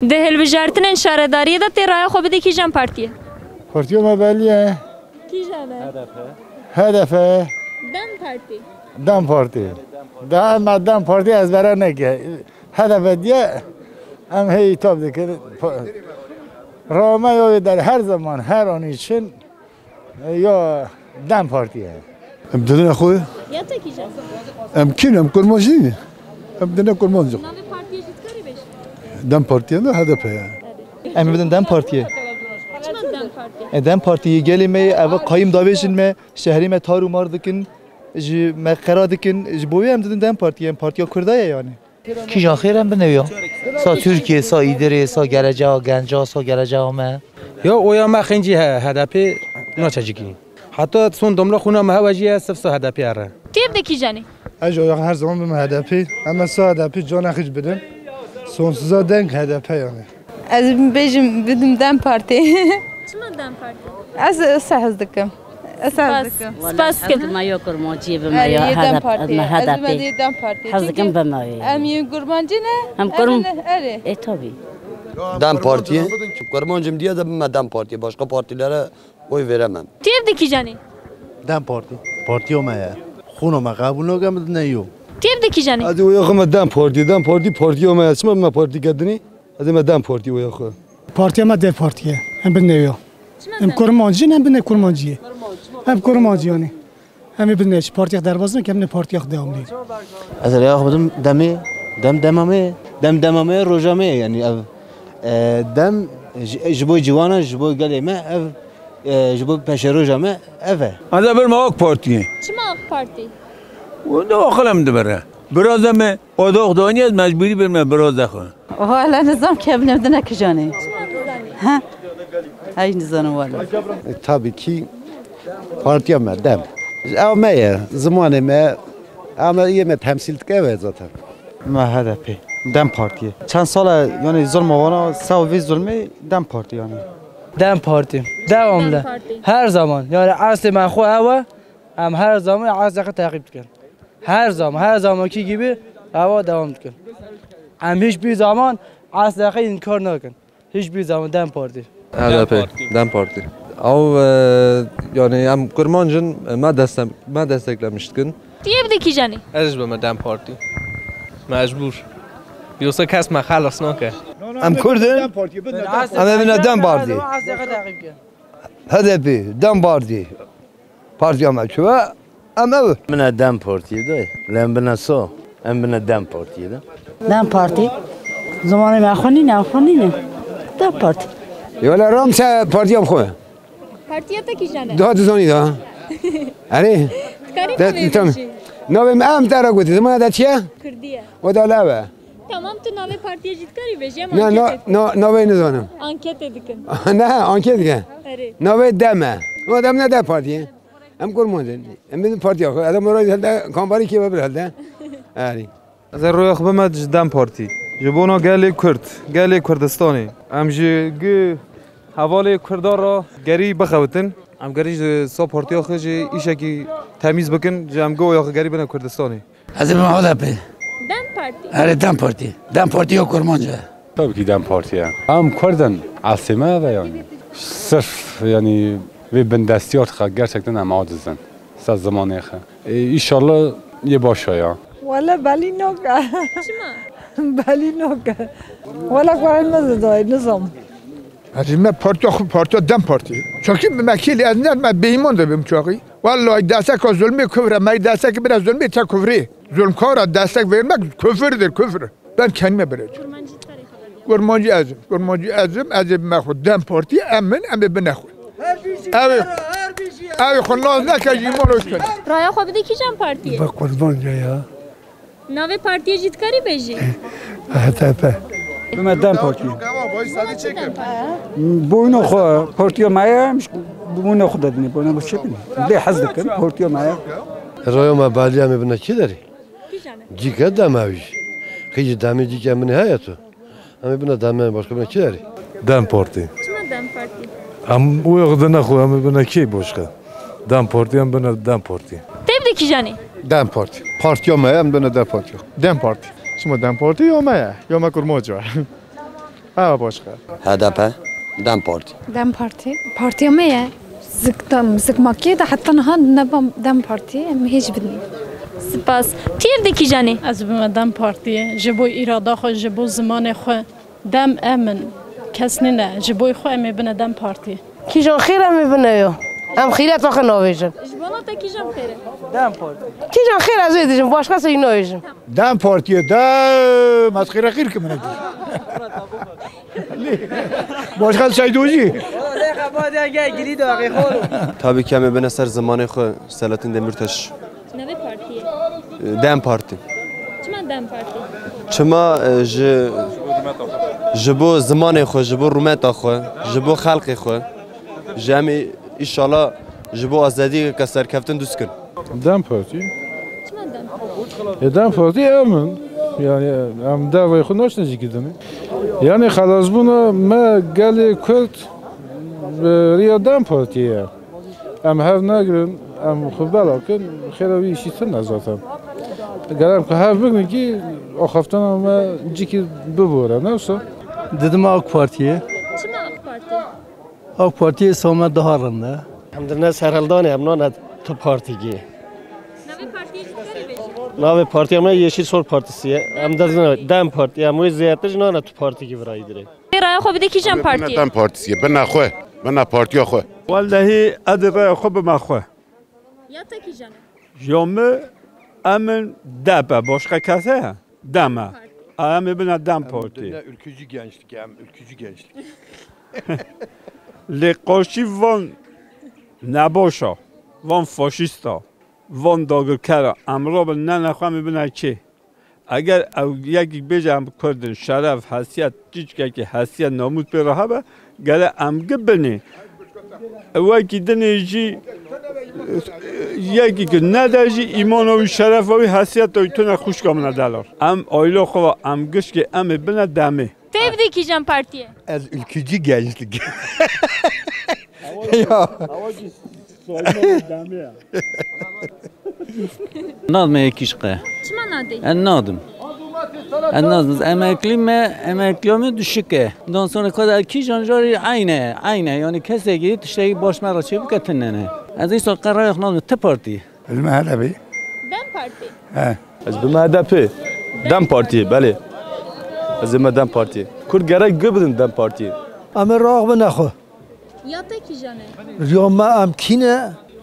ده هلوجارتن شهرداری دا تیرای خوب دی کی جان پارتیه پارتیو مبلیه کی جانه هدفه دم پارتی دم پارتی دم پارتی از برای نگه هدف دیگه هم هی تاب دیگه رامه یا در هر زمان هر آنیچن یا دم پارتیه بدنا خوي یا تا کی جان امكن كل موجودين بدنا كل موجود نام پارتی جیتکاری بشه دم بارتي هذا هدفها ام بدن دم پارتیه چما دم پارتی دم پارتی گلی می او قایم داویشن می شهری می تارو مار دکن جی می قرار دکن جی بوی هم ددن دم پارتی ام پارتیا کردایه یعنی کی جان خیرم بنویا سا ترکیه سا ایدره سا گرجا گنجا سا گرجا ما یا اویا ما خنجی هدفی ناچجیکی حتی سون دملا خونه ما هواجی سف سا هدفی اره تیب دی کی جانی اجا هر زمان بم هدفي اما سا هدفي جان اخج بدن سونسوزا دنگ هدفه يعني از بیشم بدم دم پارتی چما دم پارتی از سهز دکم سپاس کن ما يوكر موجي بما هدف ما هدفي دم پارتی حزكم بما امی گرمانجی نه هم كرم اره اي طبي دم پارتیه کرمانجم دیگه دم دم پارتیه başka partilere oy veremem. تیب دی کی جانی دم پارتی پارتیو ما خونو ما قبول نگم بدن یو تیب دی کی جانی هذه ويا خم دم بارتي ما اسمه ما بارتي قدني هذه ما دم بارتي ويا خو پارتی ما ده پارتیه هم بنویا هم کرمانجی هم بنه کرمانجیه هم کرمانجیانی هم بنش پارتی دروازه که هم پارتی دوام دید از ریا خودم دمامه روزامه یعنی دم جبوی جوانا جبوی گلی ما جبوی پش روزامه اوه هذا بالمواق بارتيه چما پارتی وده آخرم دبره برازمه آداغ دانیت مجبوری برمه براز دخواه ولا نظام كيف نبدنا كجاني ها هاي نظام ولا tabii ki partiye mi dem ama ya zamanı mı ama yeme temsil tkeve zaten ما هدفی دم پارتیه چند سال یعنی ظلم وانا سوی ظلمی دم پارتی یعنی دم پارتی devamlı her zaman yani asli ben xo hava hem her zaman azıcık takip ediyorum her zamanki gibi hava devam ediyor hem hiçbir zaman asla inkar نکن hiçbir zaman dem parti HDP dem parti او yani am kurmancın ma desteklemiştin تیب دی کی جانی ازش به دم پارتی مجبور بیوسا کس ما خلاص نکه ام کردن اما بنا دم بارتي HDP دم بارتي بارتي ما شو اما من دم پارتی دای لام بنا سو ام بنا دم پارتی ده دم پارتی زمان ما خونی نه دم پارتی يولا رامسا بارتي ام خو پارتی تا کی جانه ده زوني ده اره تمام نوم ام ترى قلت زمان ده چيه کردیه ودا لاوه تمام تو نام پارتی جیتکاری بشه نه نوی نزانم انکت دکن نه آنکه دیگه اره نوی دمه و دم نه ده پارتیه هم کرمانجن هم بدون پارتی آخه ادم مرای هلده کامباری کی ببر هلده آری از روی خب ما دم پارتی جبونا گلی کردستانی ام جی حوالی کردار را گری بخوتن ام گری سو پارتی آخه جی ایشه کی تمیز بکن جام گو یا گری بنا کردستانی از ما هدفه دم پارتی آره دم پارتی و کرمانجه tabii ki dem partiye am Kürden asime ve yani sırf yani ve ben destiyat gerçekten am acizim saz zamanı inşallah ye başa ya ولا بالي نوكا چما بالي نوكا ولا قرن مزدوي نظام هجمه پارتی دم پارتی چون مکیلی از نه من بیمان دارم چاقی والله دسته که ظلمی کفره من دسته که برای ظلمی تا کفری ظلمکار دسته vermek küfürdür küfür ben kendime vereceğim kurmancı azım ben خود دم پارتی امن بنخو abi خلاص نکردیم روش کن رایا خوب دی کی جان پارتیه با kurmancı ya نام پارتی جیتکاری بشه HDP بما دم پارتی بوینو خو پارتیو مایا مش بوینو خود دادنی بوینو بچه بینی ده حز دکن پارتیو مایا رایو ما بالی هم بنا چی داری کی جانه جیکه دماویش خیلی دمی جیکه منی هایتو اما بنا دمی başka bana چی داری dem parti چما دم پارتی am uyakda ne koyam bana ki başka dem parti am bana dem parti تیب دی کی جانی دم پارتی پارتیو ما هم بنا دم پارتی دم پارتی شما دم پارتی یا ما کرمانجا ها باشقه HDP دم پارتی دم پارتی پارتی میه زکماکی ده حتی نه نبام دم پارتی هیچ بدنی سپاس تیر دکی جانی از بم دم پارتی جبو اراده خو جبو زمان خو دم امن کس نه جبو خو ام بن دم پارتی کیجان خیره میبینه یو ام خیرت آخه ناویجم جبانا تا کی جام خیره دم پارتی کیجان خیر از ویدیجم باشقه سی ناویجم دم پارتیه دم از خیره خیر که منگی باشقه سیدوزی تابی کمی بنا سر زمان خو سلاطین دمیرتاش نوی پارتیه دم پارتی چما دم پارتی چما جبو زمان خو جبو رومت خو جبو خلق خو جمعی ایشالا جبو آزادی کسر کفتن دوست کن دم پارتی چما دم پارتی دم پارتی امن yani am davayı xunnaş ne gidene yani xalas buna ma gali kurt riyadam partiye am hav nagrin am xubalakin xiravi işitsin zaten galam ki hav bugün ki o haftan ama ciki bubura nasıl dedim AK Parti'ye چما AK Parti AK Parti'ye Samet Dahar'ında Hamdına Serhaldanı amna tu partigi نوی پارتی جدی بیش Nave parti amna Yeşil Sol Partisiye. Amda Dem Parti amna ziyaretiş nana tu partigi vrayı dire. رای خو بده کی جام پارتیه دم پارتیه بنا خو بنا پارتیا خو والله ادرا خو بما خو یا تا کی جانه يوم امن دبه başka kase deme. Ama bana dem parti. Ülkücü gençlik hem ülkücü gençlik. لقاشی وان نباشه وان فاشیستا وان داگرکره امرا به نه نخواه میبینه چه اگر یکی بجم کردن شرف حسیت چیچ که حسیت ناموز به راه به گره امگه بنی وکی دنیجی یکی که نداشی ایمان و شرف و حسیت و تو نخوش کامنه دلار ام آیلا خواه امگش که ام بنه دمه تبدی کی جام پارتیه Ez ülkücü gençlik. نادم یکیشقه چما نادی نادم نادم emekliğimi düşüke. Ondan sonra kadar ki janjari aynı yani kesegi tişteki baş mera çevik etnene. Az iyi sonra karar yapmadım te parti. المهلبي دم پارتی ها از به HDP دم پارتی بله از به دم پارتی کرد گره گبدن دم پارتی اما راه بنخو یا تا کی جانه یا ما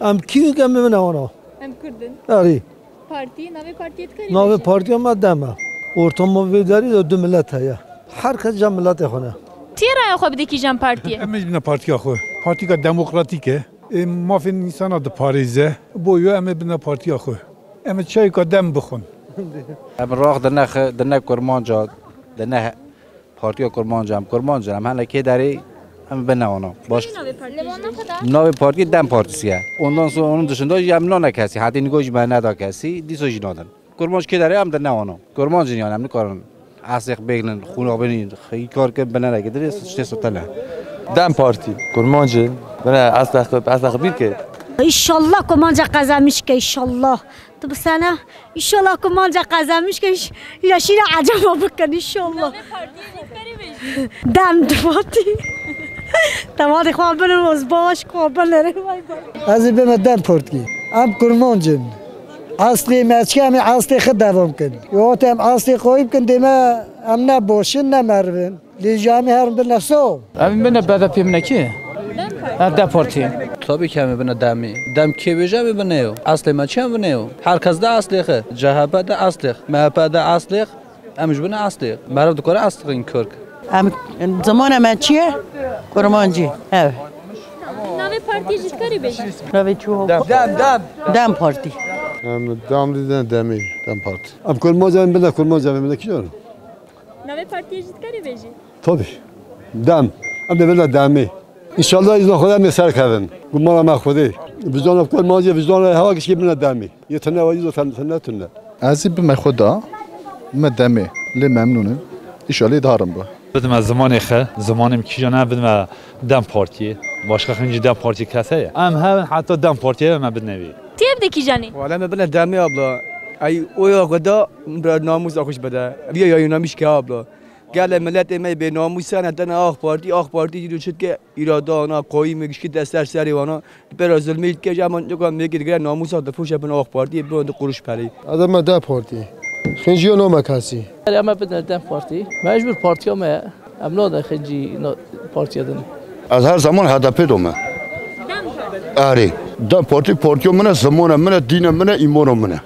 ام کیو که میبینه اونا ام کردن آری پارتی نوی پارتیت کاری ناوی پارتی ما دمه ortam مویداری دو ملت هیا هر کس جام ملت خونه تی رای خو بده کی جام پارتیه امش بنا پارتیا خو پارتی کا دموکراتیکه ما فی انسان د پاریزه بویو ام بنا پارتیا خو ام چای کا دم بخون ام راه دنه کرمانجا دنه پارتیا کرمانجا هم هلا کی داری ام بنا اونا باش نوی پارتی دم پارتیه ondan sonra onun dışında yamnona kesi hadi nigoji bana da kesi disoji nadan کرمانج کی داری ام دنه اونا کرمانج yani ام کارن عصق بگن خونه بنین خیلی کار که بنا نگیره چه سوتله دم پارتی کرمانج بنا اصلا bir که İnşallah komanca kazanmış ki inşallah. Tu sana inşallah komanca kazanmış ki yaşıyla acaba bakın inşallah. Dem parti. Tamam خواب روز باش خواب نره. از بیم دم پارتی ام کرمانجن اصلی مچکم اصلی خود دوام کن یا تام اصلی خویب کن دیمه ام نباشن نمرون لیجامی هرم بنفسو ام بنا بعد پیمونه کی دم پارتی tabii ki mi bana dem kebeje mi bana yo asli ma çem bana yo herkes de asli xe CHP de asli MHP de asli amj bana asli marav dukara asli kırk ام زمان من چیه؟ کرمانجی evet. نوی پارتی جد کاری بیش نوی چو دم پارتی دم دیدن دمی دم پارتی اب کرمانجا بنا کرمانجا بنا کی جان نوی پارتی جد کاری بیشی tabii دم اب بنا دمی İnşallah izin خدا می سر کردن گمان ما خودی وجدان افکار ماجی وجدان هوا کشی بنا دمی یه تنه وایز و تنه تنه از به خدا ما دمی لی ممنونم ایشالی دارم با بدم از زمانم کی جانه بدم دم پارتی başka خنجی دم پارتی کسه ام هم حتی دم پارتی ما بدنوی تی ابدی کی جانی ولی من بنا دمی abla ay oya kadar namus akış bada. Bir ya namiş ki abla. قال ملت ما به ناموسان دن آخ پارتی جو شد که اراده آنها قوی میگش که دستر سری وانا برای ظلمیت که جمان جو کام میگه دیگه ناموس ها دفوش بن آخ پارتی برای قروش پری آدم ده پارتی خنجی نام کسی اما بدن دم پارتی مجبور پارتی ما امناد خنجی پارتی دن از هر زمان هدف دومه آره دم پارتی منه زمان منه دین منه ایمان منه